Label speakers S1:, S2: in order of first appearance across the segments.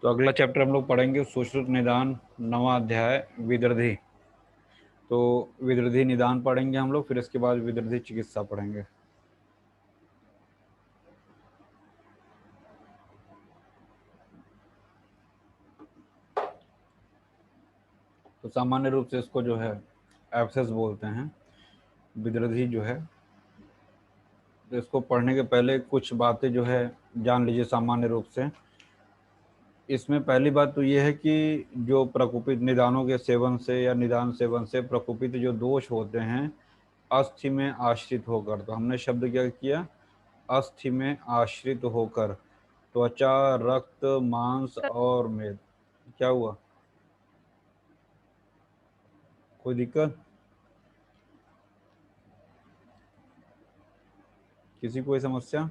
S1: तो अगला चैप्टर हम लोग पढ़ेंगे सुश्रुत निदान, 9वां अध्याय विदर्धी। तो विदर्धी निदान पढ़ेंगे हम लोग, फिर इसके बाद विदर्धी चिकित्सा पढ़ेंगे। तो सामान्य रूप से इसको जो है एब्सेस बोलते हैं, विदर्धी जो है। तो इसको पढ़ने के पहले कुछ बातें जो है जान लीजिए सामान्य रूप से। इसमें पहली बात तो ये है कि जो प्रकोपित निदानों के सेवन से या निदान सेवन से प्रकोपित जो दोष होते हैं अस्थि में आश्रित होकर, तो हमने शब्द क्या किया, अस्थि में आश्रित होकर, त्वचा, रक्त, मांस और मेद। क्या हुआ, कोई दिक्कत, किसी कोई समस्या?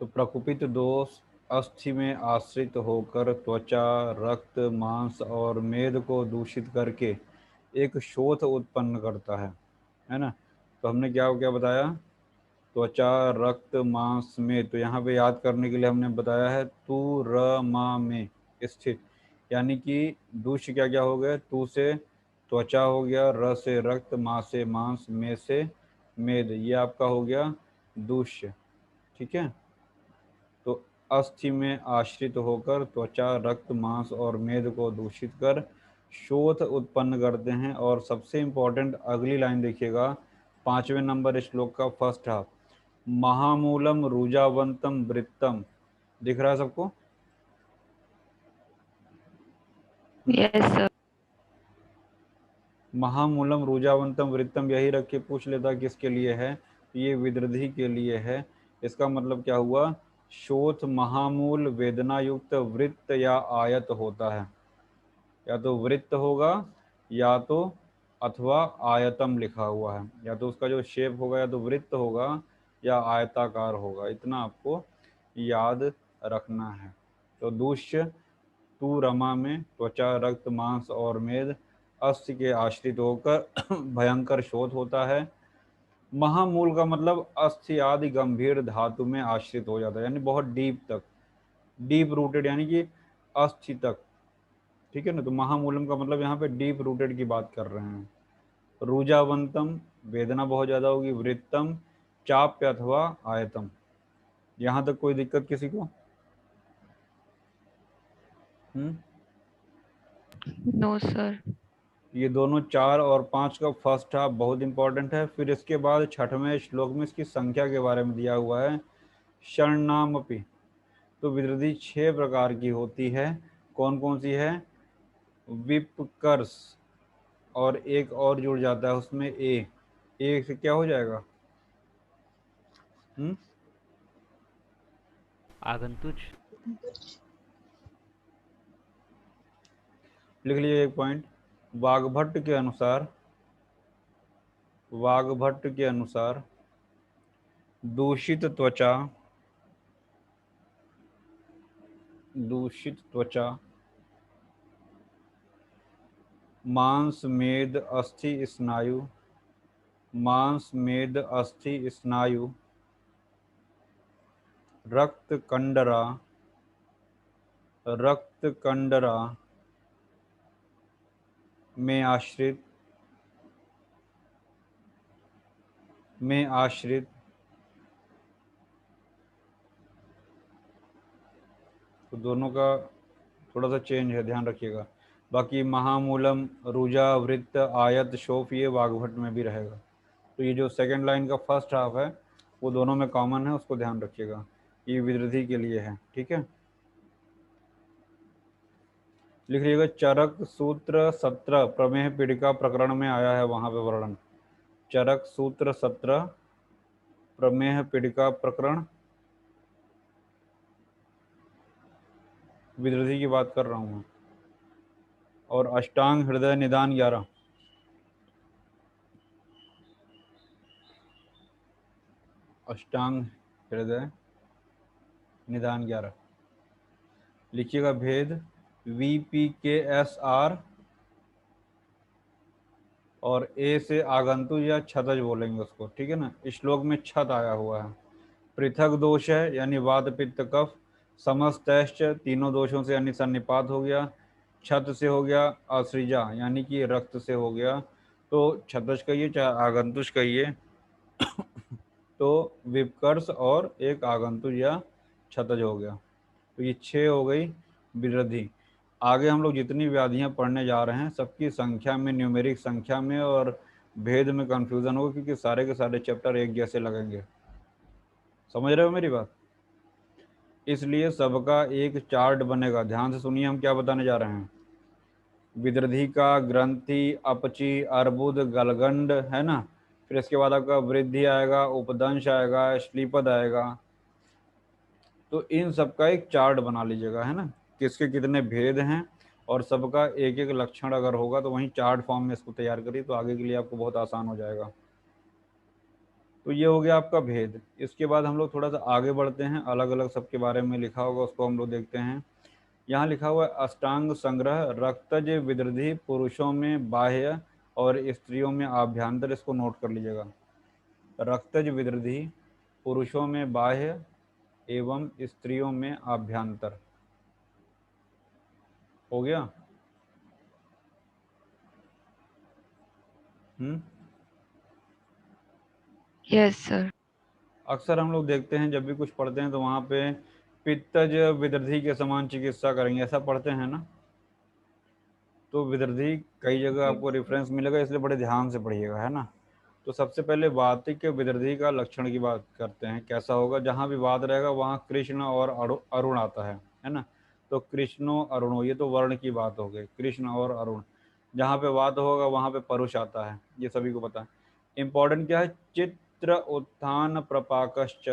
S1: तो प्रकुपित दोष अस्थि में आश्रित होकर त्वचा, रक्त, मांस और मेद को दूषित करके एक शोथ उत्पन्न करता है ना। तो हमने क्या क्या बताया, त्वचा, रक्त, मांस, मेद। तो यहाँ पे याद करने के लिए हमने बताया है तू र मा में स्थित, यानी कि दूष्य क्या क्या हो गए, तू से त्वचा हो गया, र से रक्त, मा से मांस, में से मेद, ये आपका हो गया दूष्य। ठीक है। तो अस्थि में आश्रित होकर त्वचा, रक्त, मांस और मेद को दूषित कर शोथ उत्पन्न करते हैं। और सबसे इंपॉर्टेंट अगली लाइन देखिएगा, 5वें नंबर श्लोक का फर्स्ट हाफ, महामूलम रुजावंतम वृत्तम। दिख रहा है सबको?
S2: Yes sir.
S1: महामूलम रुजावंतम वृत्तम, यही रख के पूछ लेता किसके लिए है, ये विदर्धी के लिए है। इसका मतलब क्या हुआ, शोथ महामूल वेदना युक्त वृत्त या आयत होता है, या तो वृत्त होगा या तो अथवा आयतम लिखा हुआ है, या तो उसका जो शेप होगा या तो वृत्त होगा या आयताकार होगा, इतना आपको याद रखना है। तो दूष्य तू रमा में त्वचा, रक्त, मांस और मेद अस्थि के आश्रित होकर भयंकर शोथ होता है। महामूल का मतलब अस्थि आदि गंभीर धातु में आश्रित हो जाता है, यानी बहुत डीप तक, डीप रूटेड, यानी कि अस्थि तक। ठीक है ना। तो महामूलम का मतलब यहाँ पे डीप रूटेड की बात कर रहे हैं। रुजावंतम, वेदना बहुत ज्यादा होगी, वृत्तम चाप्य अथवा आयतम। यहाँ तक कोई दिक्कत किसी को? हम्म।
S2: No sir.
S1: ये दोनों 4 और 5 का फर्स्ट हाफ बहुत इंपॉर्टेंट है। फिर इसके बाद 6वें श्लोक में इसकी संख्या के बारे में दिया हुआ है, षण्णामपि। तो विधि 6 प्रकार की होती है। कौन कौन सी है, विपकर्ष, और एक और जुड़ जाता है उसमें ए से क्या हो जाएगा, हम्म,
S3: आगंतुज।
S1: लिख लीजिए एक पॉइंट। वाग्भट्ट के अनुसार, वाग्भट्ट के अनुसार दूषित त्वचा, दूषित त्वचा, मांस, मेद, अस्थि, स्नायु, मांस, मेद, अस्थि, स्नायु, रक्त कंडरा, रक्त कंडरा में आश्रित, में आश्रित, तो दोनों का थोड़ा सा चेंज है, ध्यान रखिएगा। बाकी महामूलम, रुजा, वृत्त, आयत, शोफ, ये वाग्भट में भी रहेगा। तो ये जो सेकंड लाइन का फर्स्ट हाफ है वो दोनों में कॉमन है, उसको ध्यान रखिएगा, ये विधि के लिए है। ठीक है। लिख लीजिएगा, चरक सूत्र 17 प्रमेह पीड़िका प्रकरण में आया है, वहां पे वर्णन। चरक सूत्र 17 प्रमेह पीड़िका प्रकरण, विधि की बात कर रहा हूँ मैं। और अष्टांग हृदय निदान 11, अष्टांग हृदय निदान 11 लिखिएगा। भेद VPKSR और ए से आगंतुक या छतज बोलेंगे उसको। ठीक है ना। श्लोक में छत आया हुआ है, पृथक दोष है यानी वात पित्त कफ। समस्तैश्च तीनों दोषों से यानी सन्निपात हो गया। छत से हो गया असृजा यानी कि रक्त से हो गया। तो छतज कहिए चाहे आगंतुष कहिए, तो विपकर्ष और एक आगंतुष या छतज हो गया। तो ये 6 हो गई विरोधी। आगे हम लोग जितनी व्याधियां पढ़ने जा रहे हैं सबकी संख्या में, न्यूमेरिक संख्या में और भेद में कंफ्यूजन होगा, क्योंकि सारे के सारे चैप्टर एक जैसे लगेंगे। समझ रहे हो मेरी बात? इसलिए सबका एक चार्ट बनेगा। ध्यान से सुनिए हम क्या बताने जा रहे हैं। विदृधि का ग्रंथि, अपची, अर्बुद, गलगंड है ना। फिर इसके बाद आपका वृद्धि आएगा, उपदंश आएगा, श्लीपद आएगा। तो इन सबका एक चार्ट बना लीजिएगा, है ना, किसके कितने भेद हैं और सबका एक एक लक्षण अगर होगा तो वहीं चार्ट फॉर्म में इसको तैयार करिए, तो आगे के लिए आपको बहुत आसान हो जाएगा। तो ये हो गया आपका भेद। इसके बाद हम लोग थोड़ा सा आगे बढ़ते हैं, अलग अलग सबके बारे में लिखा होगा उसको हम लोग देखते हैं। यहाँ लिखा हुआ है अष्टांग संग्रह, रक्तज विदृधि पुरुषों में बाह्य और स्त्रियों में आभ्यंतर। इसको नोट कर लीजिएगा। रक्तज विदृधि पुरुषों में बाह्य एवं स्त्रियों में आभ्यंतर। हो गया?
S2: Yes sir.
S1: अक्सर हम लोग देखते हैं जब भी कुछ पढ़ते हैं तो वहाँ पे पित्तज विदृधि के समान चिकित्सा करेंगे, ऐसा पढ़ते हैं ना। तो विदृधि कई जगह आपको रेफरेंस मिलेगा, इसलिए बड़े ध्यान से पढ़िएगा, है ना। तो सबसे पहले वातिक विदृधि का लक्षण की बात करते हैं, कैसा होगा। जहाँ भी वात रहेगा वहाँ कृष्ण और अरुण आता है ना। तो कृष्णो अरुणो, ये तो वर्ण की बात हो गई, कृष्ण और अरुण। जहाँ पे वात होगा वहाँ पे परुष आता है, ये सभी को पता है। इंपॉर्टेंट क्या है, चित्र उत्थान प्रपाकश्च,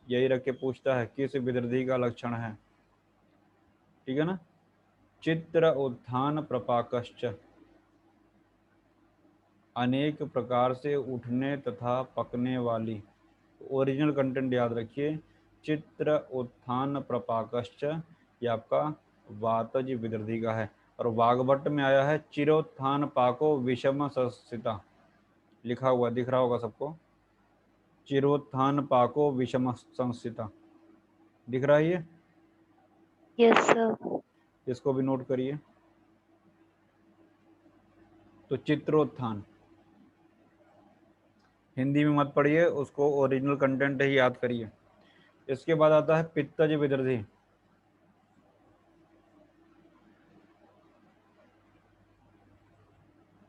S1: यही रख के पूछता है किस विदृधि का लक्षण है, ठीक है ना। चित्र उत्थान प्रपाकश्च, अनेक प्रकार से उठने तथा पकने वाली। ओरिजिनल कंटेंट याद रखिए, चित्र उत्थान प्रपाकश्च, ये आपका वातज विदृधि का है। और वाग्भट में आया है चिरोत्थान पाको विषम संस्थिता, लिखा हुआ दिख रहा होगा सबको, चिरोत्थान पाको विषम संस्थिता, दिख रहा है ये।
S2: Yes sir.
S1: इसको भी नोट करिए। तो चित्रोत्थान हिंदी में मत पढ़िए उसको, ओरिजिनल कंटेंट ही याद करिए। इसके बाद आता है पित्तज विदृधि।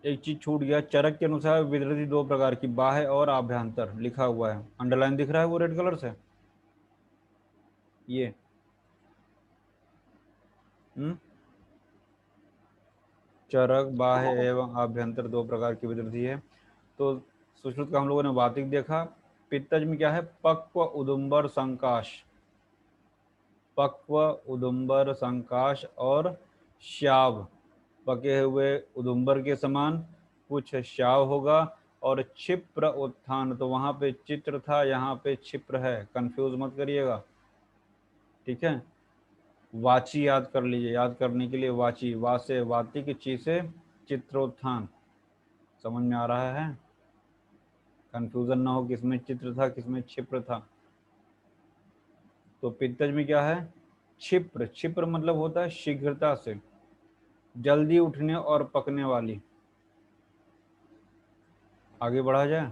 S1: एक चीज छूट गया, चरक के अनुसार विदृधि 2 प्रकार की, बाह्य और आभ्यंतर, लिखा हुआ है, अंडरलाइन दिख रहा है वो रेड कलर से, ये चरक बाह्य एवं आभ्यंतर 2 प्रकार की विदृधि है। तो सुश्रुत का हम लोगों ने वातिक देखा। पित्तज में क्या है, पक्व उदुम्बर संकाश, पक्व उदुम्बर संकाश और श्याव, पके हुए उदुम्बर के समान कुछ श्याव होगा। और क्षिप्र उत्थान, तो वहां पे चित्र था यहाँ पे क्षिप्र है, कंफ्यूज मत करिएगा, ठीक है। वाची याद कर लीजिए, याद करने के लिए वाची, वा से वातिक, ची से चित्रोत्थान। समझ में आ रहा है? कंफ्यूजन ना हो किसमें चित्र था किसमें क्षिप्र था। तो पित्तज में क्या है, क्षिप्र, क्षिप्र मतलब होता है शीघ्रता से, जल्दी उठने और पकने वाली। आगे बढ़ा जाए।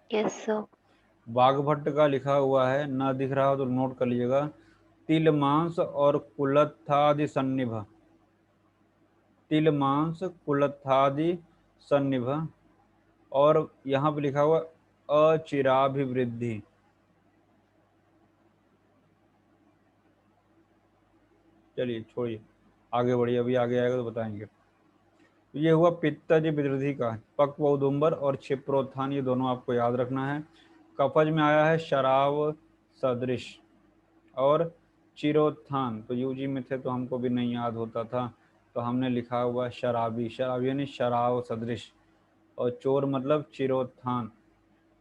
S2: Yes sir.
S1: वाग्भट्ट का लिखा हुआ है, ना दिख रहा हो तो नोट कर लीजिएगा। तिल मांस और कुलत्थादि सन्निभ, तिल मांस कुलत्थादि सन्निभ। और यहाँ पे लिखा हुआ अचिराभिवृद्धि। चलिए छोड़िए, आगे बढ़िए, अभी आगे आएगा तो बताएंगे। तो ये हुआ पित्तज विदृधि का, पक्व उदुम्बर और क्षिप्रोत्थान, ये दोनों आपको याद रखना है। कफज में आया है शराव सदृश और चिरोत्थान, तो यूजी में थे तो हमको भी नहीं याद होता था, तो हमने लिखा हुआ शराबी, शराबी यानी शराव सदृश। और चोर मतलब चिरोत्थान।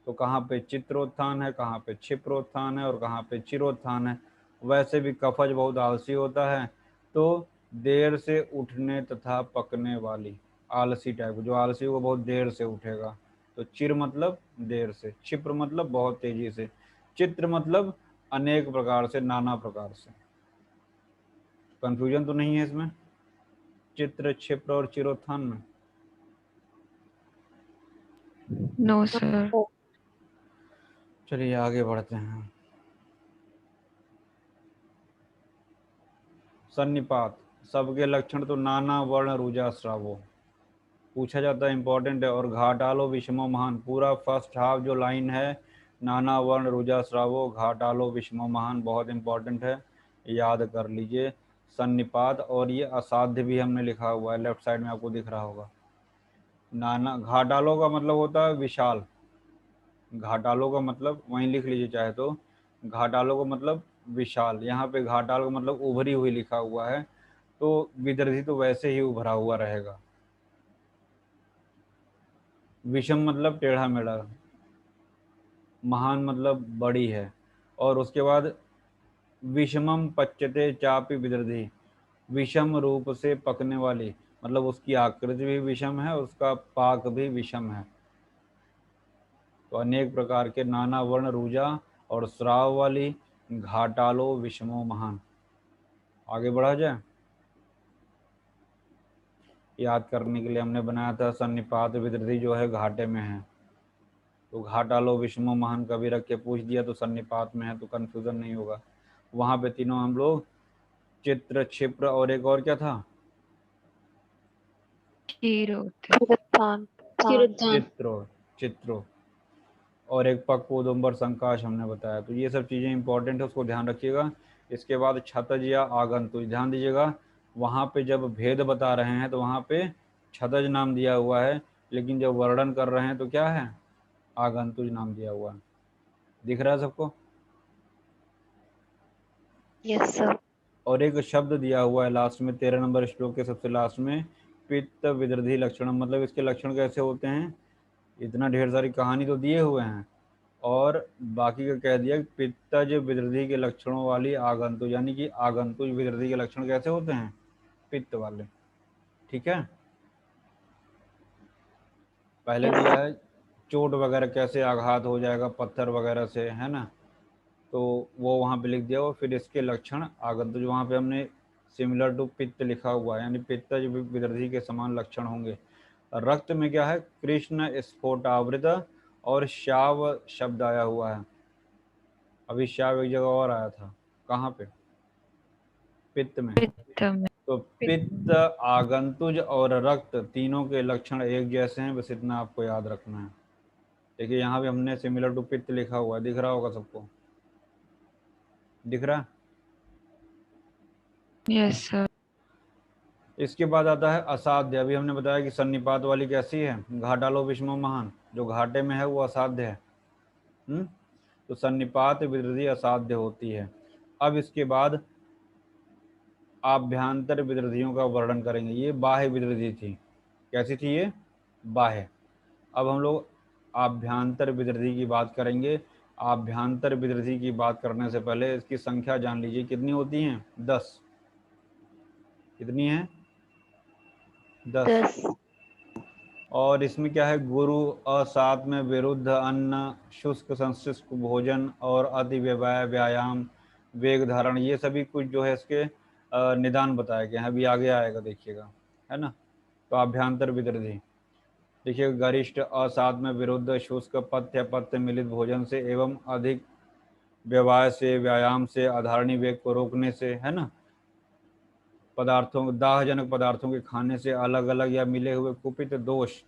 S1: तो कहाँ पे चित्रोत्थान है, कहाँ पे क्षिप्रोत्थान है और कहाँ पे चिरोत्थान है। वैसे भी कफज बहुत आलसी होता है, तो देर से उठने तथा पकने वाली, आलसी टाइप, जो आलसी वो बहुत देर से उठेगा, तो चिर मतलब देर से, क्षिप्र मतलब बहुत तेजी से, चित्र मतलब अनेक प्रकार से, नाना प्रकार से। कंफ्यूजन तो नहीं है इसमें? चित्र, क्षिप्र और चिरोत्थान।
S2: No sir.
S1: चलिए आगे बढ़ते हैं। सन्निपात, सबके लक्षण तो नाना वर्ण रुजा श्रावो, पूछा जाता है, इंपॉर्टेंट है। और घाटालो विषमो महान, पूरा फर्स्ट हाफ जो लाइन है, नाना वर्ण रुजा श्रावो घाटालो विषमो महान, बहुत इंपॉर्टेंट है, याद कर लीजिए। सन्निपात, और ये असाध्य भी हमने लिखा हुआ है, लेफ्ट साइड में आपको दिख रहा होगा। नाना, घाटालो का मतलब होता है विशाल, घाटालो का मतलब वहीं लिख लीजिए चाहे तो, घाटालो का मतलब विशाल, यहाँ पे घाटाल का मतलब उभरी हुई लिखा हुआ है, तो विदर्धी तो वैसे ही उभरा हुआ रहेगा। विषम मतलब टेढ़ा मेढ़ा, महान मतलब बड़ी है, और उसके बाद विषमम पच्यते चापि विदर्धी, विषम रूप से पकने वाली, मतलब उसकी आकृति भी विषम है, उसका पाक भी विषम है। तो अनेक प्रकार के नाना वर्ण रुजा और स्राव वाली, घाटालो विषमो महान। आगे बढ़ा जाए। याद करने के लिए हमने बनाया था सन्निपात विदर्धी जो है घाटे में है, तो घाटालो विषमो महान कभी रख के पूछ दिया तो सन्निपात में है, तो कंफ्यूजन नहीं होगा। वहां पे तीनों हम लोग, चित्र, क्षिप्र और एक और क्या था?
S2: चिरोत्थान।
S3: चिरोत्थान।
S1: चित्रो, चित्रो, और एक पक उदुम्बर संकाश हमने बताया। तो ये सब चीज़ें इंपॉर्टेंट है, उसको ध्यान रखिएगा। इसके बाद छतज या आगंतुज, ध्यान दीजिएगा, वहाँ पे जब भेद बता रहे हैं तो वहाँ पे छतज नाम दिया हुआ है, लेकिन जब वर्णन कर रहे हैं तो क्या है? आगंतुज नाम दिया हुआ है। दिख रहा है सबको?
S2: Yes sir.
S1: और एक शब्द दिया हुआ है लास्ट में, 13 नंबर श्लोक के सबसे लास्ट में, पित्त विदर्धी लक्षण, मतलब इसके लक्षण कैसे होते हैं। इतना ढेर सारी कहानी तो दिए हुए हैं, और बाकी का कह दिया कि पित्तज विदर्धी के लक्षणों वाली आगंतुज, यानी कि आगंतुज विदर्धी के लक्षण कैसे होते हैं? पित्त वाले। ठीक है, पहले
S2: यस।
S1: दिया है चोट वगैरह कैसे आघात हो जाएगा पत्थर वगैरह से, है ना, तो वो वहाँ पे लिख दिया। और फिर इसके लक्षण आगंतुज, वहाँ पे हमने सिमिलर टू पित्त लिखा हुआ है, यानी पित्तज विदर्धी के समान लक्षण होंगे। रक्त में क्या है? कृष्ण स्फोटावृत, और श्याव शब्द आया हुआ है। अभी श्याव एक जगह और आया था, कहाँ पे? पित्त में।
S2: पित्त में।
S1: तो पित्त, आगंतुज और रक्त तीनों के लक्षण एक जैसे हैं, बस इतना आपको याद रखना है। देखिए यहाँ भी हमने सिमिलर टू पित्त लिखा हुआ है, दिख रहा होगा सबको? दिख रहा है?
S2: Yes sir.
S1: इसके बाद आता है असाध्य। अभी हमने बताया कि सन्निपात वाली कैसी है, घाटालो विषमो महान, जो घाटे में है वो असाध्य है। तो सन्निपात विदृति असाध्य होती है। अब इसके बाद आभ्यंतर विदृतियों का वर्णन करेंगे। ये बाह्य विदृति थी, कैसी थी ये? बाह्य। अब हम लोग आभ्यंतर विदृति की बात करेंगे। आभ्यंतर विदृति की बात करने से पहले इसकी संख्या जान लीजिए, कितनी होती हैं? 10। कितनी है? 10।
S2: 10।
S1: और इसमें क्या है? गुरु, असात में विरुद्ध, अन्न, शुष्क संशुष्क भोजन, और अति व्यवय व्यायाम, वेग धारण, ये सभी कुछ जो है इसके निदान बताए गए हैं। अभी आगे आएगा देखिएगा, है ना। तो आभ्यंतर विदृति देखिए, गरिष्ठ, असात में विरुद्ध, शुष्क, पथ्य पथ्य मिलित भोजन से एवं अधिक व्यवहार से, व्यायाम से, अधारणी वेग को रोकने से, है ना, पदार्थों, दाहजनक पदार्थों के खाने से, अलग अलग या मिले हुए कुपित दोष,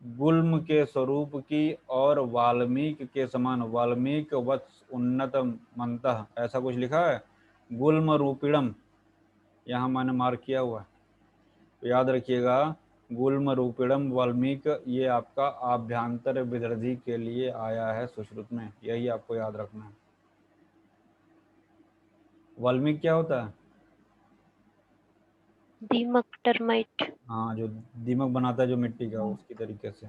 S1: गुल्म के स्वरूप की, और वाल्मीकि के समान, वाल्मीकि वत्स उन्नत मंतः, ऐसा कुछ लिखा है, गुल्म रूपिणम, यहाँ मैंने मार्क किया हुआ है, तो याद रखिएगा, गुल्म रूपिणम वाल्मीकि, ये आपका आभ्यंतर विदर्धी के लिए आया है सुश्रुत में, यही आपको याद रखना है। वाल्मीकि क्या होता है?
S2: दीमक, टर्माइट।
S1: हाँ, जो दीमक बनाता है जो मिट्टी का, उसकी तरीके से।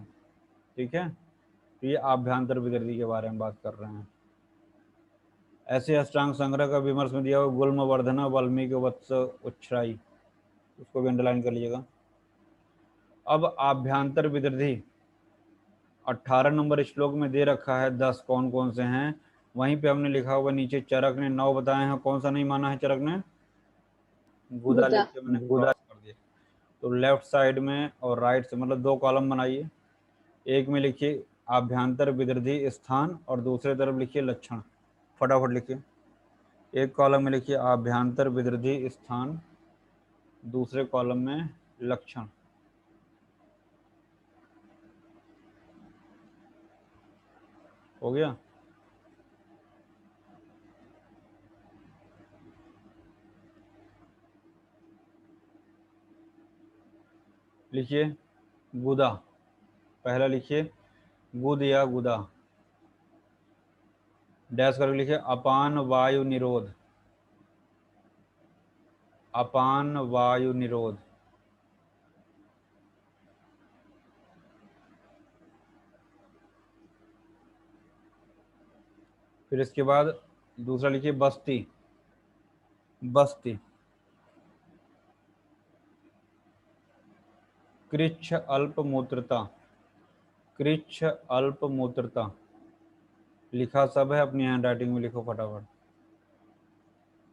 S1: ठीक है, तो ये आभ्यंतर विदर्धी के बारे में बात कर रहे हैं। ऐसे अष्टांग संग्रह का विमर्श में दिया हुआ, गुल्म वर्धना वाल्मीकि वत्स उच्छ्राई, उसको भी अंडरलाइन कर लीजिएगा। अब आभ्यंतर विदर्धी 18 नंबर श्लोक में दे रखा है 10 कौन कौन से हैं, वहीं पे हमने लिखा हुआ नीचे चरक ने 9 बताए हैं, कौन सा नहीं माना है चरक ने? गुदा लिख के मैंने क्रॉस कर दिया। तो लेफ्ट साइड में और राइट से मतलब 2 कॉलम बनाइए, एक में लिखिए आभ्यंतर विदृधि स्थान और दूसरे तरफ लिखिए लक्षण। फटाफट लिखिए। एक कॉलम में लिखिए आभ्यंतर विदृधि स्थान, दूसरे कॉलम में लक्षण। हो गया? लिखिए गुदा, पहला लिखिए गुद या गुदा, डैश करके लिखिए अपान वायु निरोध, अपान वायु निरोध। फिर इसके बाद दूसरा लिखिए बस्ती, बस्ती। कृच्छ अल्प मूत्रता, कृच्छ अल्प मूत्रता। लिखा सब है, अपनी हैंड राइटिंग में लिखो फटाफट।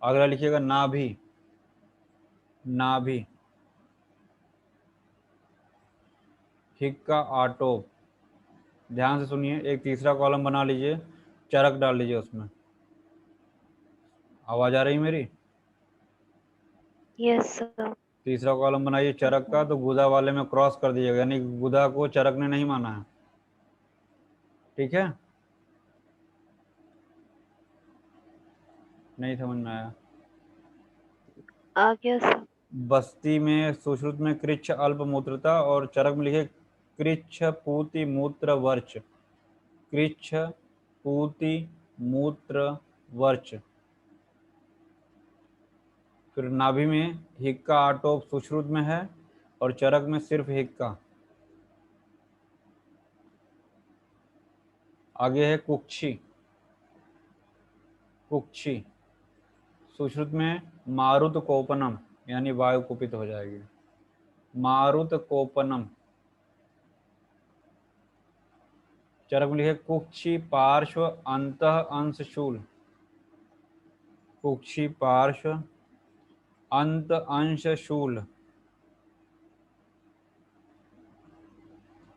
S1: अगला लिखिएगा नाभि, नाभि। हिक्का आटोप। ध्यान से सुनिए, एक तीसरा कॉलम बना लीजिए, चरक डाल लीजिए उसमें। आवाज आ रही मेरी?
S2: Yes sir.
S1: तीसरा कॉलम बनाइए चरक का, तो गुदा वाले में क्रॉस कर दीजिएगा, यानी गुदा को चरक ने नहीं माना है। ठीक है? नहीं समझ में आया?
S2: आ गया सर।
S1: बस्ती में सुश्रुत में कृच्छ अल्प मूत्रता और चरक में लिखे कृच्छ पूति मूत्र वर्च, कृच्छ पूति मूत्र वर्च। फिर नाभि में हिक्का आटोप सुश्रुत में है और चरक में सिर्फ हिक्का। आगे है कुक्षी, कुक्षी। सुश्रुत में मारुत कोपनम, यानी वायु कुपित हो जाएगी, मारुत कोपनम। चरक में लिखे कुक्षी पार्श्व अंतः अंश शूल, कुक्षी पार्श्व अंत अंश शूल।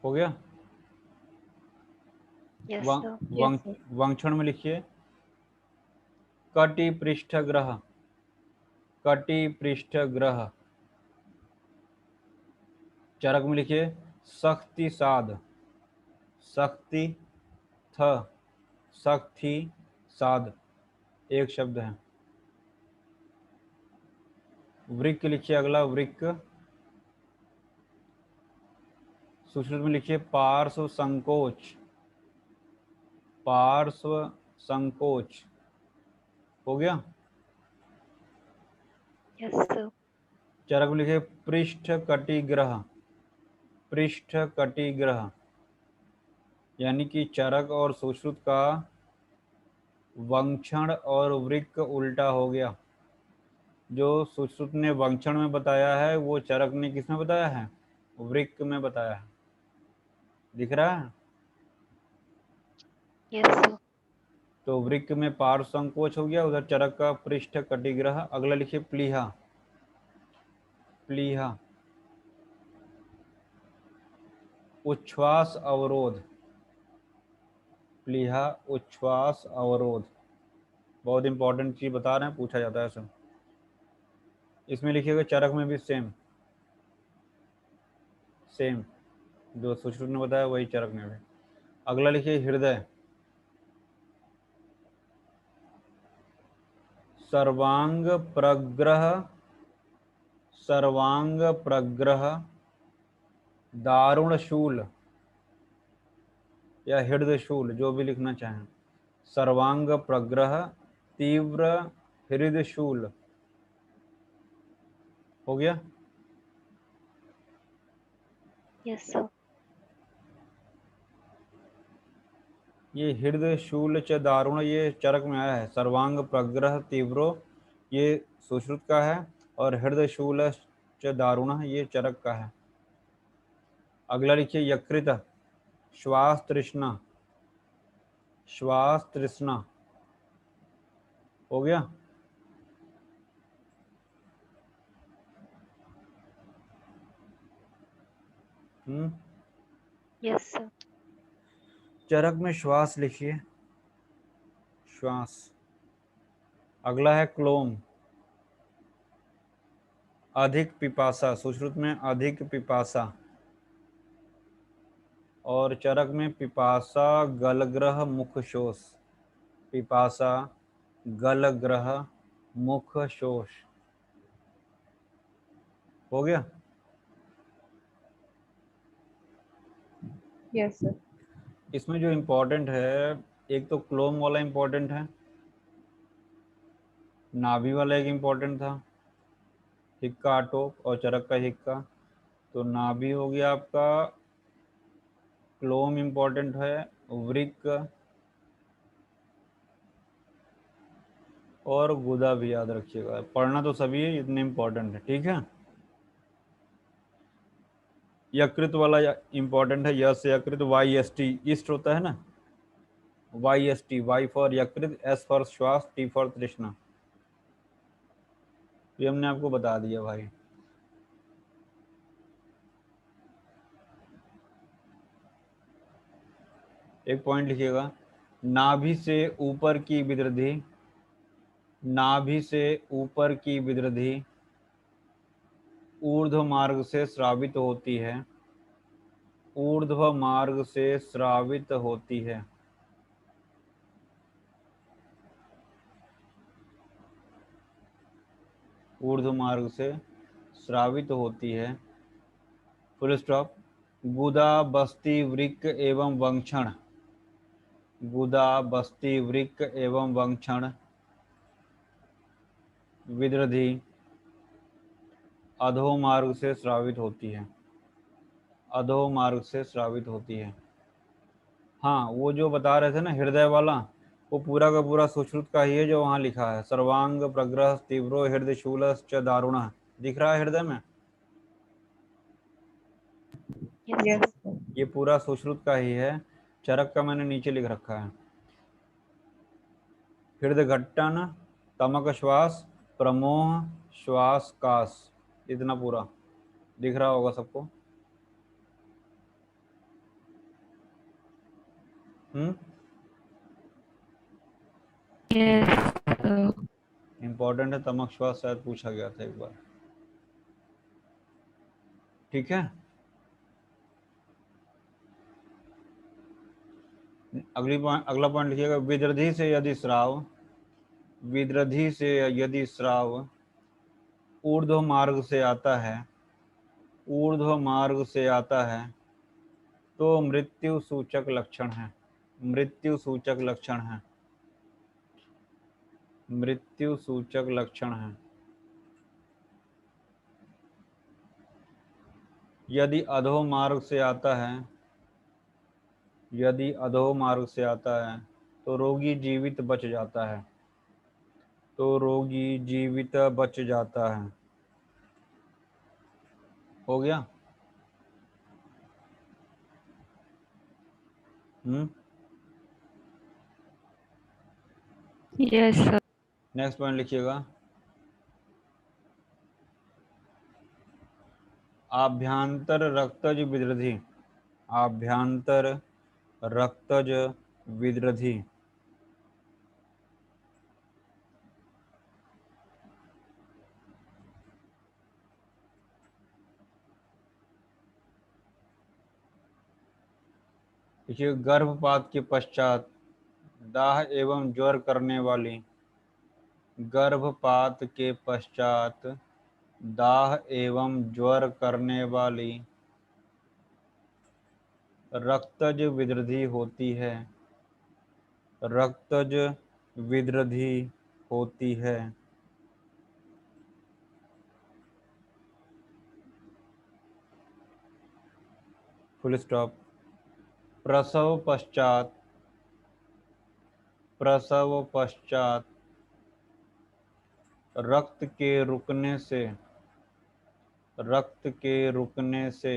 S1: हो गया?
S2: यस
S1: वं,
S2: सर।
S1: वं, वंक्षण में लिखिए कटि पृष्ठ ग्रह, कटि पृष्ठ ग्रह। चरक में लिखिए शक्ति साध, शक्ति थ, शक्ति साध, एक शब्द है। वृक्क लिखिए अगला, वृक्क। सुश्रुत में लिखिए पार्श्व संकोच, पार्श्व संकोच। हो गया?
S2: Yes sir.
S1: चरक में लिखिए पृष्ठ कटिग्रह, पृष्ठ कटिग्रह, यानी कि चरक और सुश्रुत का वंक्षण और वृक्क उल्टा हो गया। जो सुश्रुत ने वंक्षण में बताया है वो चरक ने किस में बताया है? वृक्क में बताया है। दिख रहा है?
S2: Yes sir.
S1: तो वृक्क में पार्श्व संकोच हो गया, उधर चरक का पृष्ठ कटिग्रह। अगला लिखिए प्लीहा, प्लीहा। उच्छ्वास अवरोध, प्लीहा उच्छ्वास अवरोध। बहुत इंपॉर्टेंट चीज बता रहे हैं, पूछा जाता है सब। इसमें लिखिएगा चरक में भी सेम, सेम जो सुश्रुत ने बताया वही चरक ने भी। अगला लिखिए हृदय, सर्वांग प्रग्रह, सर्वांग प्रग्रह दारुण शूल या हृदय शूल, जो भी लिखना चाहें। सर्वांग प्रग्रह तीव्र हृदय शूल। हो गया?
S2: Yes sir.
S1: ये हृदय शूल च दारुण ये चरक में आया है। सर्वांग प्रग्रह तीव्रो ये सुश्रुत का है और हृदय शूल च दारुण ये चरक का है। अगला लिखिए यकृत श्वास तृष्णा, श्वास तृष्णा हो गया।
S2: Yes, sir.
S1: चरक में श्वास लिखिए, श्वास। अगला है क्लोम, अधिक पिपासा, सुश्रुत में अधिक पिपासा, और चरक में पिपासा गलग्रह मुख शोष, पिपासा गलग्रह मुख शोष हो गया।
S3: Yes, sir.
S1: इसमें जो इम्पोर्टेंट है, एक तो क्लोम वाला इम्पोर्टेंट है, नाभि वाला एक इम्पोर्टेंट था, हिक्का आटोप और चरक का हिक्का। तो नाभि हो गया आपका, क्लोम इम्पोर्टेंट है, वृक्क और गुदा भी याद रखिएगा, पढ़ना तो सभी है, इतने इम्पोर्टेंट है, ठीक है। यकृत वाला इम्पोर्टेंट है, यस से यकृत, वाई एस टी ईस्ट होता है ना, Y S T, Y for यकृत, एस फॉर श्वास, टी फॉर तृष्णा। ये हमने आपको बता दिया भाई। एक पॉइंट लिखिएगा, नाभि से ऊपर की विदृधि, नाभि से ऊपर की विदृधि ऊर्ध्व मार्ग से स्रावित होती है, ऊर्ध्व मार्ग से स्रावित होती है। ऊर्ध्व मार्ग से स्रावित होती है, फुल स्टॉप। गुदा बस्ती वृक्क एवं वंक्षण, गुदा बस्ती वृक्क एवं वंक्षण विदृधि अधोमार्ग से स्रावित होती है, अधोमार्ग से स्रावित होती है। हाँ, वो जो बता रहे थे ना हृदय वाला, वो पूरा का पूरा सुश्रुत का ही है जो वहाँ लिखा है, सर्वांग प्रग्रह तीव्रो हृदय शूलश्च दारुण, दिख रहा है हृदय में,
S2: Yes,
S3: Yes,
S2: sir.
S3: sir.
S1: ये पूरा सुश्रुत का ही है। चरक का मैंने नीचे लिख रखा है, हृदय घट्टन, तमक श्वास, प्रमोह श्वास कास, इतना पूरा दिख रहा होगा सबको।
S2: Yes, sir.
S1: इम्पोर्टेंट है, तमक श्वास शायद पूछा गया था एक बार, ठीक है। अगला पॉइंट लिखिएगा, विदृधि से यदि स्राव, विदृधि से यदि स्राव ऊर्ध्व मार्ग से आता है, ऊर्ध्व मार्ग से आता है तो मृत्यु सूचक लक्षण है, मृत्यु सूचक लक्षण है, मृत्यु सूचक लक्षण है। यदि अधो मार्ग से आता है, यदि अधो मार्ग से आता है तो रोगी जीवित बच जाता है, तो रोगी जीवित बच जाता है। हो गया।
S2: Yes, sir.
S1: नेक्स्ट पॉइंट लिखिएगा, आभ्यंतर रक्तज विदृधि, आभ्यंतर रक्तज विदृधि देखिए, गर्भपात के पश्चात दाह एवं ज्वर करने वाली, गर्भपात के पश्चात दाह एवं ज्वर करने वाली रक्तज विदृधि होती है, रक्तज विदृधि होती है। Full stop. प्रसव पश्चात, प्रसव पश्चात रक्त के रुकने से, रक्त के रुकने से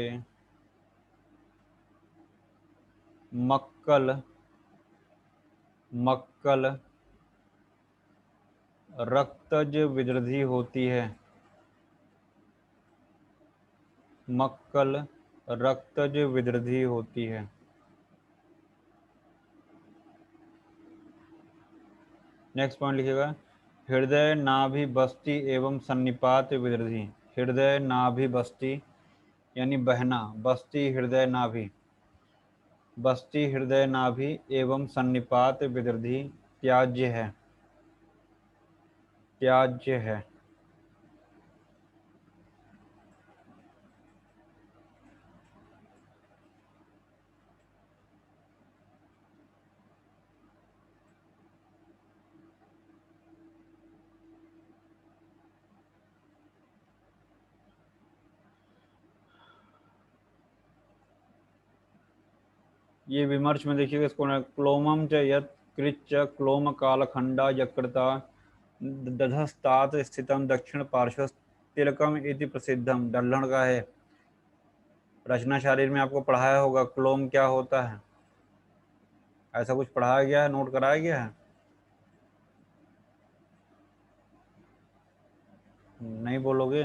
S1: मक्कल, मक्कल रक्तज विदृधि होती है। मक्कल रक्तज विदृधि होती है। नेक्स्ट पॉइंट लिखिएगा, हृदय नाभि बस्ती एवं सन्निपात विदृधि। हृदय नाभि बस्ती यानी बहना, बस्ती हृदय नाभि, बस्ती हृदय नाभि एवं सन्निपात विदृधि त्याज्य है, त्याज्य है। ये विमर्श में देखिएगा इसको, क्लोमम च यत् कृच्च क्लोम कालखंडा यकृता दधस्तात स्थितम दक्षिण पार्श्व तिलकम इति प्रसिद्धम। डल्हन का है। रचना शारीर में आपको पढ़ाया होगा क्लोम क्या होता है, ऐसा कुछ पढ़ाया गया है, नोट कराया गया है? नहीं बोलोगे?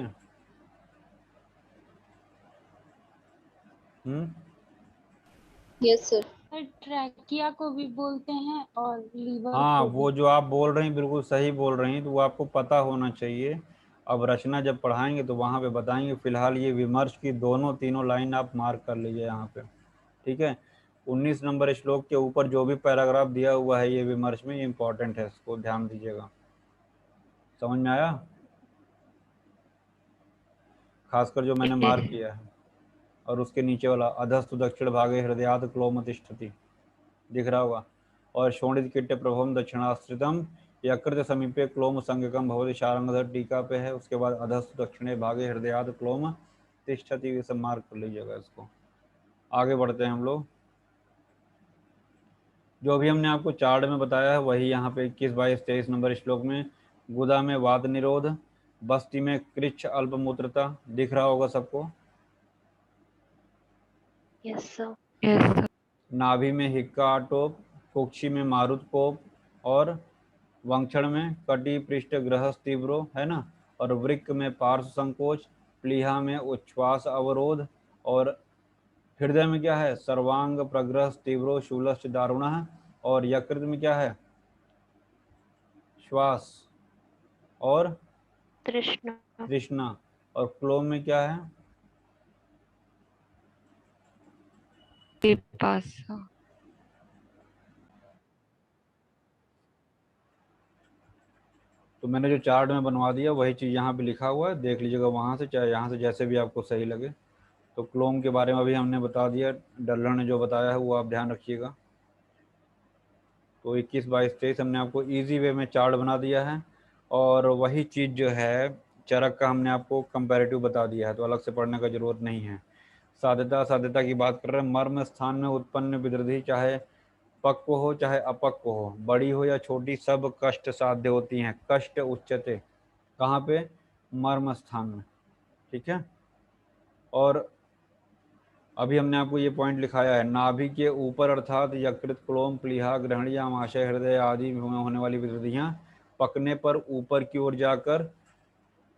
S3: Yes sir.
S4: ट्रैकिया को भी बोलते हैं और लीवर
S1: हाँ,
S4: को
S1: वो
S4: भी।
S1: जो आप बोल रही हैं बिल्कुल सही बोल रही हैं, तो वो आपको पता होना चाहिए। अब रचना जब पढ़ाएंगे तो वहाँ पे बताएंगे। फिलहाल ये विमर्श की दोनों तीनों लाइन आप मार्क कर लीजिए यहाँ पे, ठीक है। 19 नंबर श्लोक के ऊपर जो भी पैराग्राफ दिया हुआ है ये विमर्श में, ये इंपॉर्टेंट है, इसको ध्यान दीजिएगा। समझ में आया? खासकर जो मैंने मार्क किया है। और उसके नीचे वाला अधस्तु दक्षिण भागे हृदयात क्लोम तिष्ठति, दिख रहा होगा। और शोणित किट्ट प्रभम दक्षिणाश्रितम यकृत समीपे क्लोम संज्ञकम भवति शारंगधर टीका पे है। उसके बाद अधस्तु दक्षिणे भागे हृदयात क्लोम तिष्ठति, ये सब मार्क कर लीजिएगा इसको। आगे बढ़ते हैं हम लोग। जो भी हमने आपको चार्ट में बताया है वही यहाँ पे 21, 22, 23 नंबर श्लोक में। गुदा में वात निरोध, बस्ती में कृच्छ अल्पमूत्रता, दिख रहा होगा सबको।
S2: Yes, sir. Yes, sir.
S1: नाभि में हिक्का आटोप, कुक्षी में मारुत कोप, और वंक्षण में कटी पृष्ठ ग्रहस्थ तीव्रो, है ना। और वृक्क में पार्श्व संकोच, प्लीहा में उच्छ्वास अवरोध, और हृदय में क्या है, सर्वांग प्रग्रह तीव्रो शूलश्च दारुणः, और यकृत में क्या है, श्वास और
S2: Trishna.
S1: तृष्णा, और क्लोम में क्या है,
S2: Pipasa.
S1: तो मैंने जो चार्ट में बनवा दिया वही चीज़ यहाँ पे लिखा हुआ है, देख लीजिएगा वहाँ से, चाहे यहाँ से, जैसे भी आपको सही लगे। तो क्लोम के बारे में अभी हमने बता दिया, डल्लर ने जो बताया है वो आप ध्यान रखिएगा। तो 21, 22, 23 हमने आपको इजी वे में चार्ट बना दिया है। और वही चीज़ जो है चरक का हमने आपको कंपैरेटिव बता दिया है, तो अलग से पढ़ने का जरूरत नहीं है। साध्यता, साध्यता की बात कर रहे हैं। मर्म स्थान में उत्पन्न विदृधि चाहे पक्व हो चाहे अपक्व हो, बड़ी हो या छोटी, सब कष्ट साध्य होती हैं। कष्ट उच्चते, कहाँ पे, मर्म स्थान में, ठीक है। और अभी हमने आपको ये पॉइंट लिखाया है, नाभि के ऊपर अर्थात यकृत क्लोम प्लीहा ग्रहणीय आमाशय हृदय आदि में होने वाली विकृतियाँ पकने पर ऊपर की ओर जाकर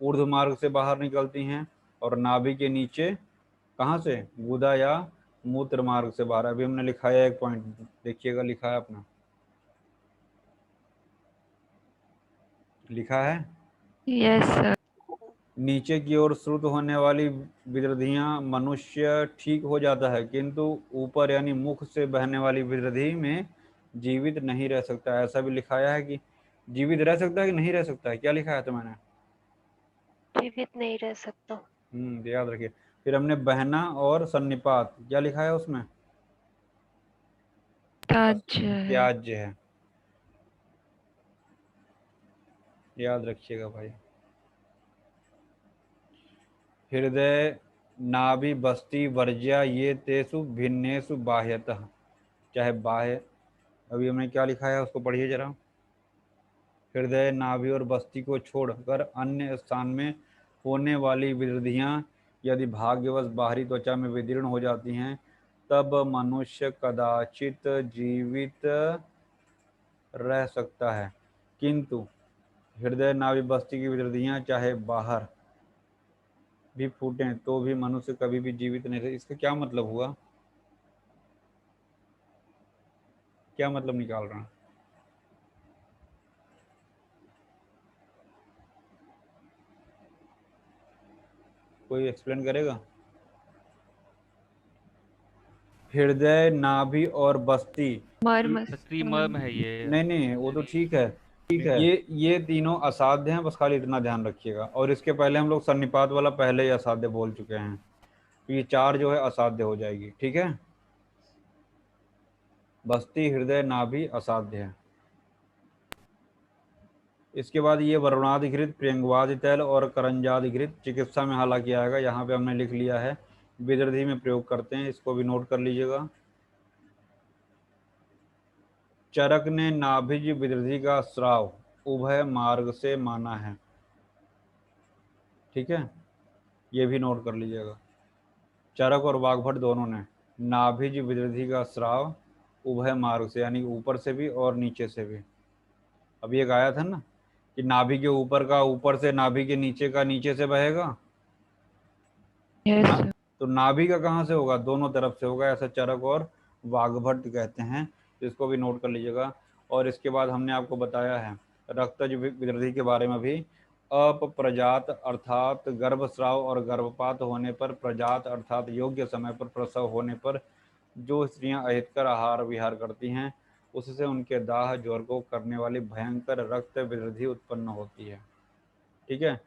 S1: ऊर्ध्व मार्ग से बाहर निकलती हैं, और नाभि के नीचे कहाँ से, गुदा या मूत्र मार्ग से बाहर। अभी हमने लिखाया एक पॉइंट, देखिएगा, लिखा है अपना, लिखा है।
S2: Yes, sir.
S1: नीचे की ओर श्रुत होने वाली विदृधियां मनुष्य ठीक हो जाता है, किंतु ऊपर यानी मुख से बहने वाली विदृधि में जीवित नहीं रह सकता। ऐसा भी लिखाया है कि जीवित रह सकता है कि नहीं रह सकता है, क्या लिखा है तो मैंने,
S2: जीवित नहीं रह सकता।
S1: याद रखिए। फिर हमने बहना और सन्निपात, क्या लिखा है उसमें,
S2: त्याज्य है।
S1: त्याज्य है, याद रखिएगा भाई। हृदय नाभि बस्ती वर्ज्या ये तेसु भिन्नेसु बाह्यतः, चाहे बाह्य, अभी हमने क्या लिखा है उसको पढ़िए जरा। हृदय नाभि और बस्ती को छोड़कर अन्य स्थान में होने वाली विदृधियाँ यदि भाग्यवश बाहरी त्वचा में विदीर्ण हो जाती हैं तब मनुष्य कदाचित जीवित रह सकता है, किंतु हृदय नाभि बस्ती की विद्रधियां चाहे बाहर भी फूटें तो भी मनुष्य कभी भी जीवित नहीं रहे। इसका क्या मतलब हुआ, क्या मतलब निकाल रहा है? कोई एक्सप्लेन करेगा? हृदय नाभि और बस्ती,
S2: मर्म
S3: त्रिमर्म है ये।
S1: नहीं नहीं वो तो ठीक है, ये तीनों असाध्य हैं, बस खाली इतना ध्यान रखिएगा। और इसके पहले हम लोग सन्निपात वाला पहले ही असाध्य बोल चुके हैं, तो ये चार जो है असाध्य हो जाएगी, ठीक है। बस्ती, हृदय, नाभि असाध्य है। इसके बाद ये वरुणाधिकृत, प्रियंगवादि तैल और करंजाधिकृत चिकित्सा में हालांकि आएगा, यहाँ पे हमने लिख लिया है, विदर्धी में प्रयोग करते हैं, इसको भी नोट कर लीजिएगा। चरक ने नाभिज विदर्धी का स्राव उभय मार्ग से माना है, ठीक है, ये भी नोट कर लीजिएगा। चरक और वाग्भट दोनों ने नाभिज विदर्धी का स्राव उभय मार्ग से, यानी ऊपर से भी और नीचे से भी। अभी एक आया था ना कि नाभि के ऊपर का ऊपर से, नाभि के नीचे का नीचे से बहेगा,
S2: यस
S1: तो नाभि का कहाँ से होगा, दोनों तरफ से होगा, ऐसा चरक और वाग्भट कहते हैं, इसको भी नोट कर लीजिएगा। और इसके बाद हमने आपको बताया है रक्तज विदृधि के बारे में भी, अपप्रजात अर्थात गर्भस्राव और गर्भपात होने पर, प्रजात अर्थात योग्य समय पर प्रसव होने पर जो स्त्रियां अहितकर आहार विहार करती हैं, उससे उनके दाह ज्वर को करने वाली भयंकर रक्त विदृधि उत्पन्न होती है, ठीक है।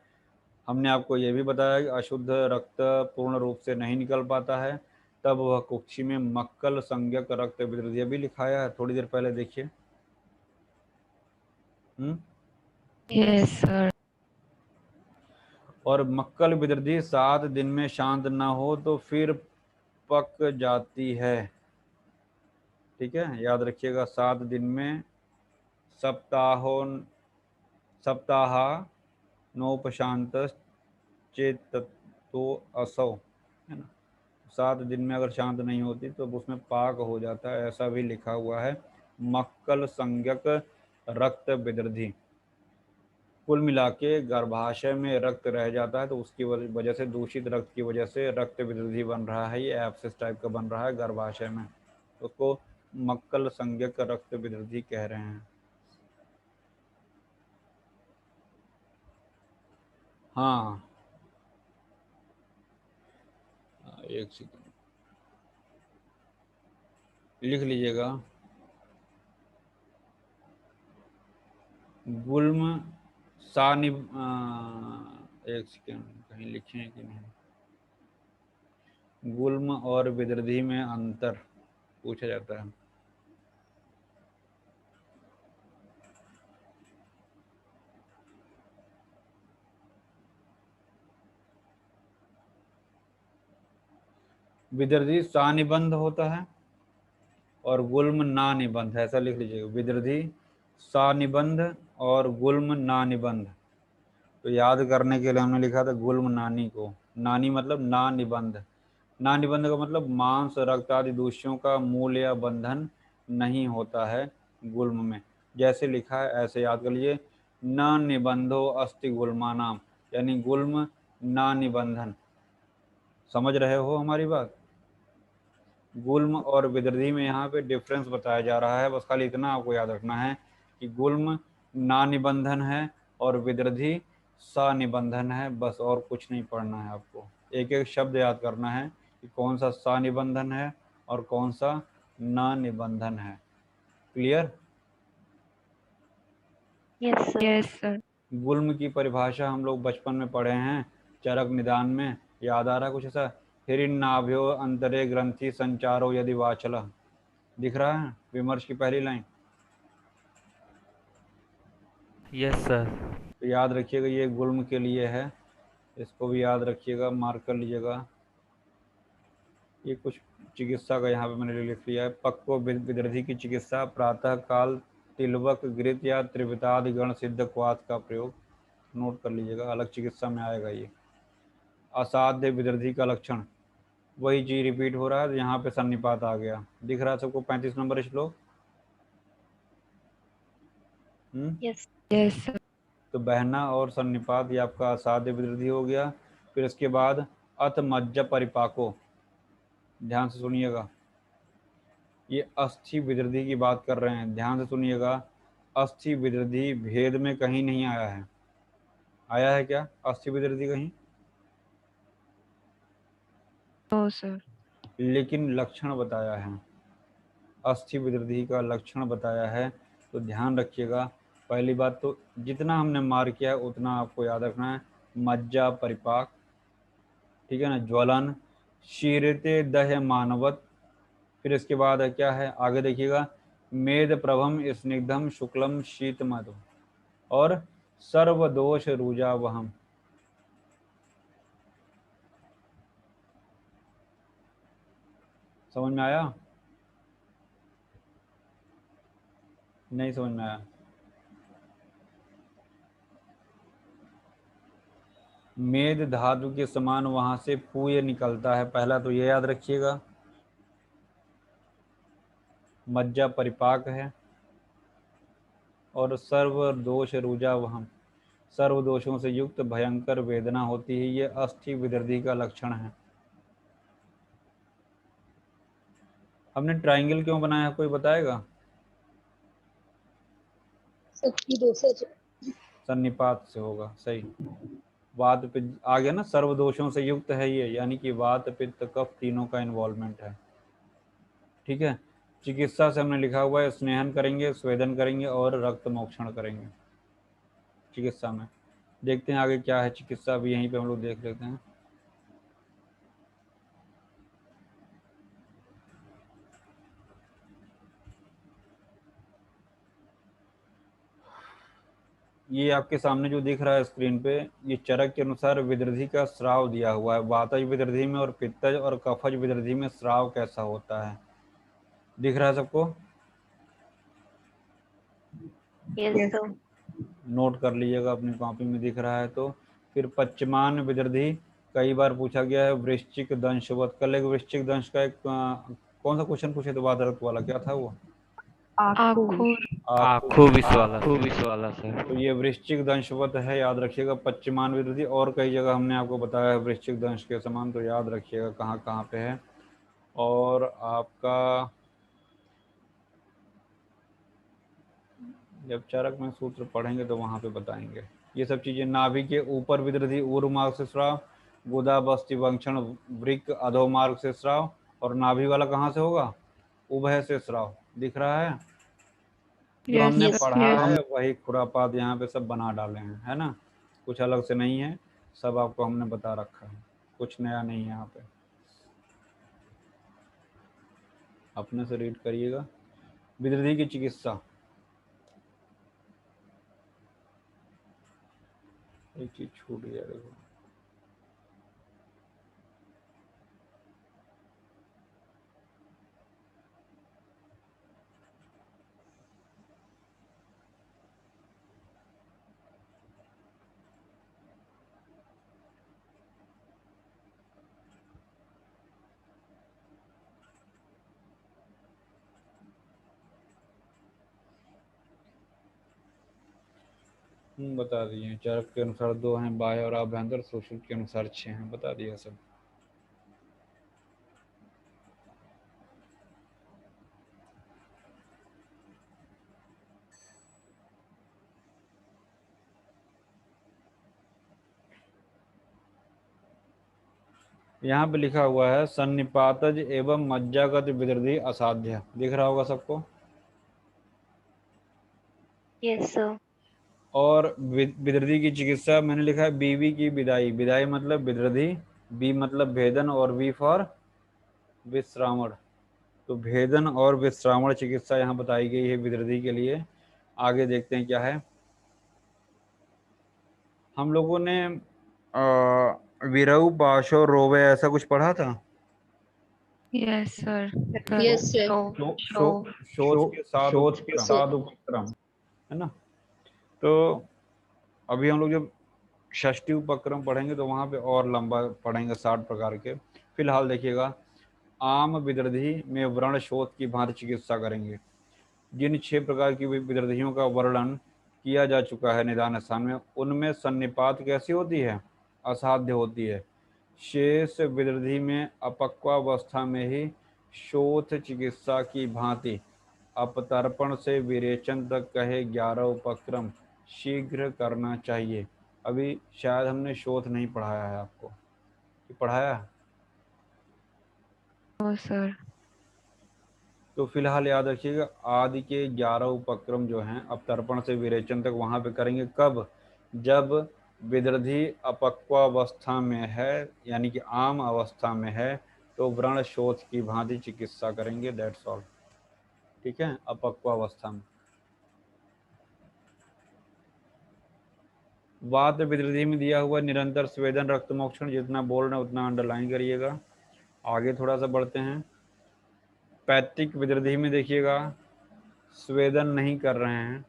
S1: हमने आपको ये भी बताया कि अशुद्ध रक्त पूर्ण रूप से नहीं निकल पाता है, तब वह कुक्षी में मक्कल संज्ञक रक्त विदृधि भी लिखाया है, थोड़ी देर पहले देखिए।
S2: Yes sir.
S1: और मक्कल विदृधि 7 दिन में शांत न हो तो फिर पक जाती है, ठीक है, याद रखिएगा। 7 दिन में सप्ताह नोपशांत चेततो असौ, है ना। 7 दिन में अगर शांत नहीं होती तो उसमें पाक हो जाता है, ऐसा भी लिखा हुआ है। मक्कल संज्ञक रक्त विदृधि, कुल मिला के गर्भाशय में रक्त रह जाता है, तो उसकी वजह से, दूषित रक्त की वजह से रक्त विदृधि बन रहा है, ये एब्सेस टाइप का बन रहा है गर्भाशय में, तो उसको मक्कल संज्ञक रक्त विदृधि कह रहे हैं। हाँ, एक सेकंड लिख लीजिएगा, गुल्म सानिब, एक सेकंड कहीं लिखे हैं कि नहीं, गुल्म और विदृधि में अंतर पूछा जाता है। विदृधि सानिबंध होता है और गुल्म ना निबंध, ऐसा लिख लीजिएगा, विदृधि सानिबंध और गुल्म ना निबंध। तो याद करने के लिए हमने लिखा था गुल्म नानी को, नानी मतलब ना निबंध, ना निबंध का मतलब मांस रक्त आदि दूषियों का मूल या बंधन नहीं होता है गुल्म में, जैसे लिखा है ऐसे याद कर लीजिए, न निबंधो अस्ति गुल्मानाम, यानी गुल्म ना निबंधन। समझ रहे हो हमारी बात? गुल्म और विदृधि में यहाँ पे डिफरेंस बताया जा रहा है, बस खाली इतना आपको याद रखना है कि गुल्म ना निबंधन है और विदृधि सनिबंधन है, बस और कुछ नहीं पढ़ना है आपको। एक एक शब्द याद करना है कि कौन सा सनिबंधन है और कौन सा न निबंधन है। क्लियर?
S2: Yes sir.
S1: गुल्म की परिभाषा हम लोग बचपन में पढ़े हैं, चरक निदान में, याद आ रहा है कुछ ऐसा? हिरिन्नाभ्यो अंतरे ग्रंथि संचारो यदि वाचल, दिख रहा है विमर्श की पहली लाइन?
S3: Yes sir.
S1: तो याद रखिएगा ये गुल्म के लिए है, इसको भी याद रखिएगा, मार्क कर लीजिएगा। ये कुछ चिकित्सा का यहाँ पे मैंने लिख लिया है। पक्को विदृधि की चिकित्सा, प्रातः काल तिलवक घृत या त्रिवितादि गण सिद्ध क्वाथ का प्रयोग, नोट कर लीजिएगा, अलग चिकित्सा में आएगा ये। असाध्य विदृधि का लक्षण, वही चीज रिपीट हो रहा है, तो यहाँ पे सन्निपात आ गया। दिख रहा है सबको 35 नंबर श्लोक?
S2: Yes. Yes, sir.
S1: तो बहना और सन्निपात ये आपका असाध्य विधि हो गया। फिर इसके बाद अथ मज्जा परिपाको, ध्यान से सुनिएगा, ये अस्थि विदृधि की बात कर रहे हैं, ध्यान से सुनिएगा। अस्थि विदृधि भेद में कहीं नहीं आया है। आया है क्या अस्थि विदृधि कहीं?
S2: No, sir.
S1: लेकिन लक्षण बताया है, अस्थि विदृधि का लक्षण बताया है। तो ध्यान रखिएगा। पहली बात तो जितना हमने मार किया है उतना आपको याद रखना है। मज्जा परिपाक, ठीक है ना, ज्वलन, शीरते दह मानवत। फिर इसके बाद है क्या है, आगे देखिएगा, मेद प्रभम स्निग्धम शुक्लम शीत मधु, और सर्वदोष रुजा वहम। समझ में आया? नहीं समझ में आया? मेद धातु के समान वहां से पूय निकलता है, पहला तो ये याद रखिएगा। मज्जा परिपाक है, और सर्व दोष रुजा वहम, सर्व दोषों से युक्त भयंकर वेदना होती है, ये अस्थि विदृधि का लक्षण है। हमने ट्रायंगल क्यों बनाया, कोई बताएगा? सन्निपात से होगा, सही। वात पित्त आ गया ना, सर्व दोषों से युक्त है ये, यानी कि वात पित्त कफ तीनों का इन्वॉल्वमेंट है, ठीक है। चिकित्सा से हमने लिखा हुआ है स्नेहन करेंगे, स्वेदन करेंगे और रक्त मोक्षण करेंगे चिकित्सा में। देखते हैं आगे क्या है चिकित्सा, भी यहीं पे हम लोग देख लेते हैं। ये आपके सामने जो दिख रहा है स्क्रीन पे, ये चरक के अनुसार विदृधि का स्राव दिया हुआ है। वातज विदृधि में और पित्तज और कफज विदृधि में स्राव कैसा होता है, दिख रहा है सबको?
S2: Yes, sir.
S1: नोट कर लीजिएगा अपनी कॉपी में, दिख रहा है तो। फिर पश्चिमान विदृधि कई बार पूछा गया है, वृश्चिक दंशवत। कल एक वृश्चिक दंश का एक कौन सा क्वेश्चन पूछे थे बादरक वाला, क्या था वो?
S2: आखूर.
S3: आँखों विष वाला सर।
S1: तो ये वृश्चिक दंशवत है, याद रखिएगा। पश्चिमान विरोधी, और कई जगह हमने आपको बताया है वृश्चिक दंश के समान, तो याद रखिएगा कहाँ कहाँ पे है। और आपका जब चरक में सूत्र पढ़ेंगे तो वहां पे बताएंगे ये सब चीजें। नाभि के ऊपर विदृधि ऊर्ध्व मार्ग से स्राव, गुदा बस्ति वंक्षण वृक्क अधो मार्ग से स्राव, और नाभि वाला कहाँ से होगा? उभय से स्राव। दिख रहा है? जो
S2: Yes,
S1: हमने
S2: sir.
S1: पढ़ा
S2: Yes.
S1: है वही खुरापात यहाँ पे सब बना डाले हैं, है ना, कुछ अलग से नहीं है, सब आपको हमने बता रखा है, कुछ नया नहीं है यहाँ पे। अपने से रीड करिएगा। विदृधि की चिकित्सा, एक चीज छूट गया देखो। बता दिए। चरक के अनुसार 2 हैं, बाह्य और आभ्यंतर। सोशल के अनुसार 6 हैं, बता दिया सब। यहाँ पे लिखा हुआ है सन्निपातज एवं मज्जागत विदृधि असाध्य, दिख रहा होगा सबको?
S2: Yes, sir.
S1: और विदृधि की चिकित्सा मैंने लिखा है बीवी की विदाई। विदाई मतलब विदृधि, बी मतलब भेदन, और वी फॉर विश्रामण। तो भेदन और विश्रामण चिकित्सा यहाँ बताई गई है विदृधि के लिए। आगे देखते हैं क्या है। हम लोगों ने विरऊ पाशो रोवे ऐसा कुछ पढ़ा था।
S2: Yes, sir.
S4: Yes, sir.
S1: शोच के साध उपक्रम, है ना। तो अभी हम लोग जब षष्ठी उपक्रम पढ़ेंगे तो वहां पे और लंबा पढ़ेंगे 60 प्रकार के। फिलहाल देखिएगा, आम विदर्धी में व्रण शोथ की भांति चिकित्सा करेंगे। जिन 6 प्रकार की विदर्धियों का वर्णन किया जा चुका है निदान स्थान में, उनमें सन्निपात कैसी होती है? असाध्य होती है। शेष विदर्धी में अपक्वावस्था में ही शोथ चिकित्सा की भांति अपतर्पण से विरेचन तक कहे 11 उपक्रम शीघ्र करना चाहिए। अभी शायद हमने शोथ नहीं पढ़ाया है आपको, कि पढ़ाया है?
S2: No sir.
S1: तो फिलहाल याद रखिएगा, आदि के 11 उपक्रम जो हैं अपतर्पण से विरेचन तक वहां पे करेंगे। कब? जब विदर्धी अपक्वावस्था में है, यानी कि आम अवस्था में है, तो व्रण शोथ की भांति चिकित्सा करेंगे। That's all. ठीक है, अपक्वावस्था में। वात विदर्धी में दिया हुआ निरंतर स्वेदन रक्त मोक्षण, जितना बोल रहे हैं उतना अंडरलाइन करिएगा। आगे थोड़ा सा बढ़ते हैं। पैतृक विदर्धी में देखिएगा, स्वेदन नहीं कर रहे हैं,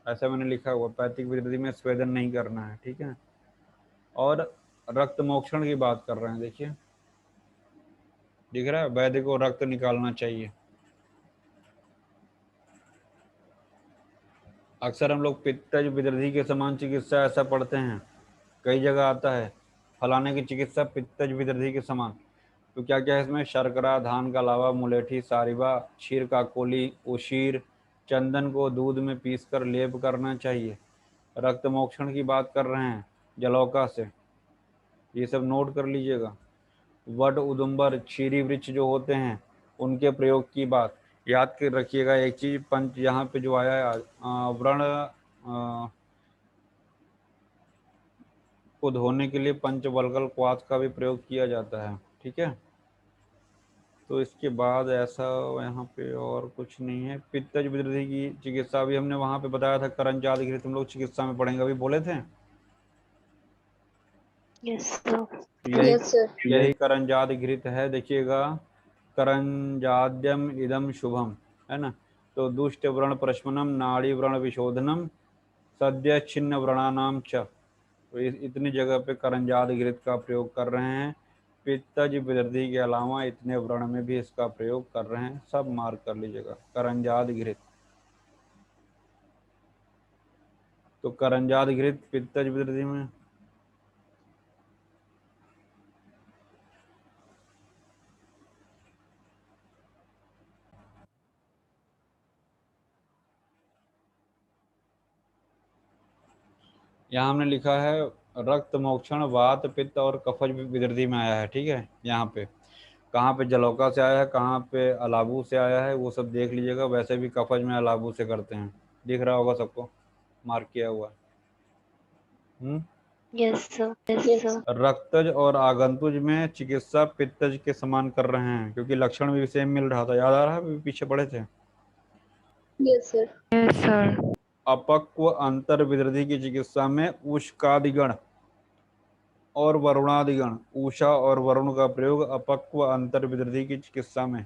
S1: ऐसा मैंने लिखा हुआ, पैतृक विदर्धी में स्वेदन नहीं करना है। ठीक है, और रक्त मोक्षण की बात कर रहे हैं। देखिए, दिख रहा है, वैद्य को रक्त निकालना चाहिए। अक्सर हम लोग पित्तज विदर्धी के समान चिकित्सा ऐसा पढ़ते हैं, कई जगह आता है फलाने की चिकित्सा पित्तज विदर्धी के समान। तो क्या क्या है इसमें? शर्करा, धान का लावा, मुलेठी, सारिबा, क्षीर का कोली, उशीर, चंदन को दूध में पीसकर लेप करना चाहिए। रक्त मोक्षण की बात कर रहे हैं जलौका से, ये सब नोट कर लीजिएगा। वट, उदुम्बर, क्षीरी वृक्ष जो होते हैं उनके प्रयोग की बात याद कर रखिएगा। एक चीज पंच यहाँ पे जो आया है, व्रण को धोने के लिए पंचवल्गल क्वाथ का भी प्रयोग किया जाता है। ठीक है, तो इसके बाद ऐसा यहाँ पे और कुछ नहीं है। पित्तज विदर्धी की चिकित्सा भी हमने वहां पे बताया था, करंजाद घृत हम लोग चिकित्सा में पढ़ेंगे, अभी बोले थे।
S2: Yes sir.
S1: यही करंजाद घृत है। देखिएगा, करंजाद्यम इदम शुभम, है ना। तो दुष्ट व्रण प्रशमनम, नाड़ी व्रण विशोधनम, सद्य छिन्न व्रणानाम च। तो इतनी जगह पे करंजाद घृत का प्रयोग कर रहे हैं। पित्तज विदर्धी के अलावा इतने व्रण में भी इसका प्रयोग कर रहे हैं, सब मार्क कर लीजिएगा। करंजाद घृत, तो करंजाद घृत पित्तज विदर्धी में। यहाँ हमने लिखा है रक्त मोक्षण वात पित्त और कफज विदर्धी में आया है। ठीक है, यहाँ पे कहाँ पे जलौका से आया है, कहाँ पे अलाबू से आया है, वो सब देख लीजिएगा। वैसे भी कफज में अलाबू से करते हैं, दिख रहा होगा सबको, मार्क किया हुआ।
S2: Yes sir.
S1: रक्तज और आगंतुज में चिकित्सा पित्तज के समान कर रहे हैं, क्योंकि लक्षण भी सेम मिल रहा था। याद आ रहा है, पीछे पढ़े थे।
S2: Yes sir.
S1: अपक्व अंतर विदर्धी की चिकित्सा में उष्कादिगण और वरुणादिगण, ऊषा और वरुण का प्रयोग अपक्व अंतर विदर्धी की चिकित्सा में।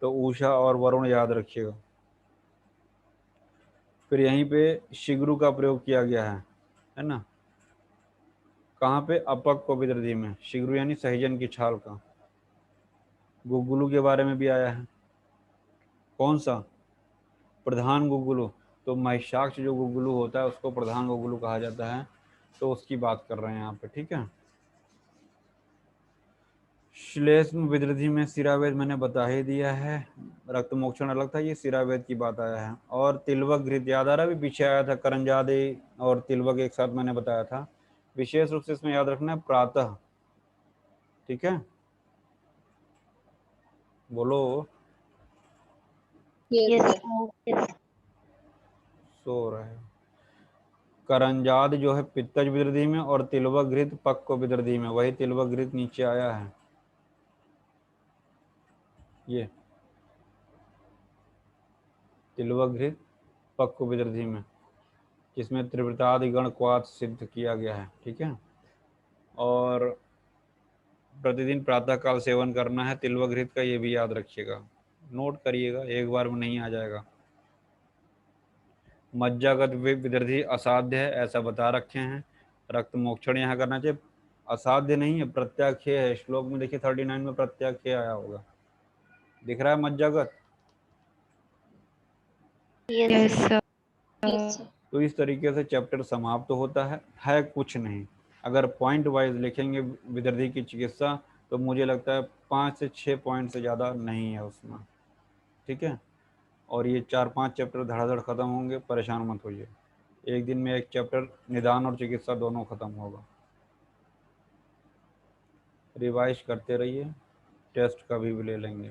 S1: तो ऊषा और वरुण याद रखिएगा। फिर यहीं पे शिग्रु का प्रयोग किया गया है ना। कहाँ पे? अपक्व विदर्धी में। शिग्रु यानी सहजन की छाल का। गुगुलू के बारे में भी आया है। कौन सा? प्रधान गुगुलू। तो महिषाक्ष जो गुगुलू होता है उसको प्रधान गुगुलू कहा जाता है, तो उसकी बात कर रहे हैं यहाँ पे। ठीक है, श्लेष्म विदर्धी में सिरावेद मैंने बता ही दिया है। रक्त मोक्षण अलग था, ये सिरावेद की बात आया है। और तिलवक घृत याद आ रहा है, अभी पीछे आया था, करंजादे और तिलवक एक साथ मैंने बताया था। विशेष रूप से इसमें याद रखना है प्रातः। ठीक है, बोलो।
S2: यस।
S1: सो रहे हैं। करंजाद जो है पित्तज विदर्धी में, और तिलवक घृत पक्व विदर्धी में। वही तिलवक घृत नीचे आया है, ये तिलवक घृत पक्व विदर्धी में, जिसमें त्रिवृतादिगण क्वाथ सिद्ध किया गया है। ठीक है, और प्रतिदिन प्रातःकाल सेवन करना है तिलवक घृत का, ये भी याद रखिएगा, नोट करिएगा, एक बार में नहीं आ जाएगा। मज्जागत विदर्धी असाध्य है, ऐसा बता रखे हैं। रक्त मोक्षण यहाँ करना चाहिए। असाध्य नहीं है, प्रत्याख्य है। श्लोक में देखिए 39 में प्रत्याख्य आया होगा, दिख रहा है मज्जागत।
S2: Yes sir.
S4: Yes sir.
S1: तो इस तरीके से चैप्टर समाप्त होता है कुछ नहीं। अगर पॉइंट वाइज लिखेंगे विदर्धी की चिकित्सा तो मुझे लगता है 5 से 6 पॉइंट से ज़्यादा नहीं है उसमें, ठीक है। और ये 4-5 चैप्टर धड़ाधड़ खत्म होंगे, परेशान मत होइए। एक दिन में एक चैप्टर निदान और चिकित्सा दोनों खत्म होगा। रिवाइज करते रहिए, टेस्ट कभी भी ले लेंगे।